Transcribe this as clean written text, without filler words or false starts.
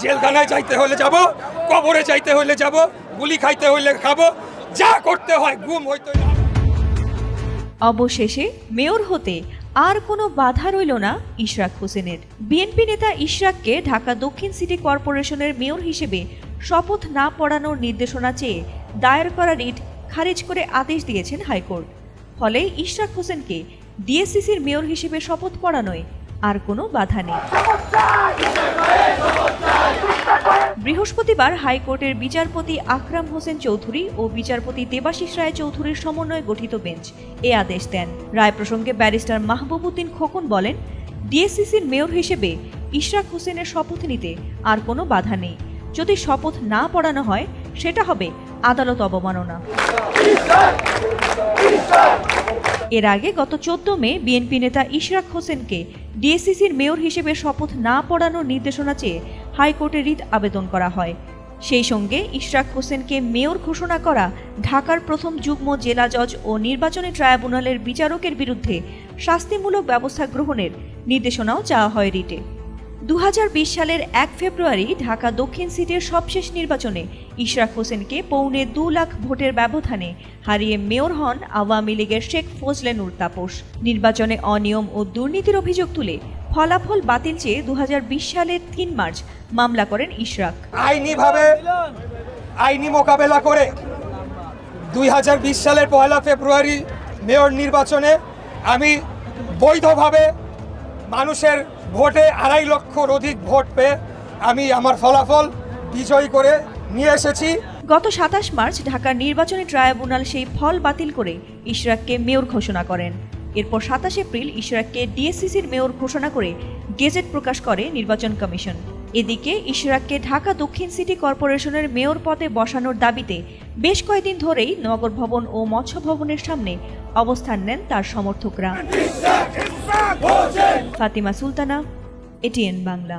জেলখানায় যাইতে হলে যাব, কবরে যাইতে হলে যাব, গুলি খাইতে হলে খাবো, যা করতে হয় গুম হইতে। অবশেষে মেয়র হতে আর কোনো বাধা রইল না ইশরাক হোসেনের। বিএনপি নেতা ইশরাককে ঢাকা দক্ষিণ সিটি কর্পোরেশনের মেয়র হিসেবে শপথ না পড়ানোর নির্দেশনা চেয়ে দায়ের করা রিট খারিজ করে আদেশ দিয়েছেন হাইকোর্ট। ফলে ইশরাক হোসেনকে ডিএসসিসির মেয়র হিসেবে শপথ পড়ানোয় আর কোনো বাধা নেই। বৃহস্পতিবার হাইকোর্টের বিচারপতি আকরাম হোসেন চৌধুরী ও বিচারপতি দেবাশিস রায় চৌধুরীর সমন্বয়ে গঠিত বেঞ্চ এ আদেশ দেন। রায় প্রসঙ্গে ব্যারিস্টার মাহবুব উদ্দিন খোকন বলেন, ডিএসসিসির মেয়র হিসেবে ইশরাক হোসেনের শপথ নিতে আর কোনো বাধা নেই। যদি শপথ না পড়ানো হয় সেটা হবে আদালত অবমাননা। এর আগে গত 14 মে বিএনপি নেতা ইশরাক হোসেনকে ডিএসসিসির মেয়র হিসেবে শপথ না পড়ানোর নির্দেশনা চেয়ে হাইকোর্টে রিট আবেদন করা হয়। সেই সঙ্গে ইশরাক হোসেনকে মেয়র ঘোষণা করা ঢাকার প্রথম যুগ্ম জেলা জজ ও নির্বাচনী ট্রাইব্যুনালের বিচারকের বিরুদ্ধে শাস্তিমূলক ব্যবস্থা গ্রহণের নির্দেশনাও চাওয়া হয় রিটে। 2020 সালের 1 ফেব্রুয়ারি ঢাকা দক্ষিণ সিটির সবশেষ নির্বাচনে ইশরাক হোসেনকে 2.25 লাখ ভোটের ব্যবধানে হারিয়ে মেয়র হন আওয়ামী লীগের শেখ ফজলে নূর তাপস। নির্বাচনে অনিয়ম ও দুর্নীতির অভিযোগ তুলে ফলাফল বাতিল চেয়ে 2020 সালের 3 মার্চ মামলা করেন ইশরাক। আইনি মোকাবেলা করে 2020 সালের 1 ফেব্রুয়ারি মেয়র নির্বাচনে আমি বৈধভাবে মানুষের ভোটে 2.5 লক্ষর অধিক ভোট পেয়ে আমি আমার ফলাফল বিজয়ী করে নিয়ে এসেছি। গত 27 মার্চ ঢাকার নির্বাচনী ট্রাইব্যুনাল সেই ফল বাতিল করে ইশরাককে মেয়র ঘোষণা করেন। এরপর 27 এপ্রিল ইশরাককে ডিএসসিসির মেয়র ঘোষণা করে গেজেট প্রকাশ করে নির্বাচন কমিশন। এদিকে ইশরাককে ঢাকা দক্ষিণ সিটি কর্পোরেশনের মেয়র পদে বসানোর দাবিতে বেশ কয়েকদিন ধরেই নগর ভবন ও মৎস্য ভবনের সামনে অবস্থান নেন তার সমর্থকরা। ফাতিমা সুলতানা, এটিএন বাংলা।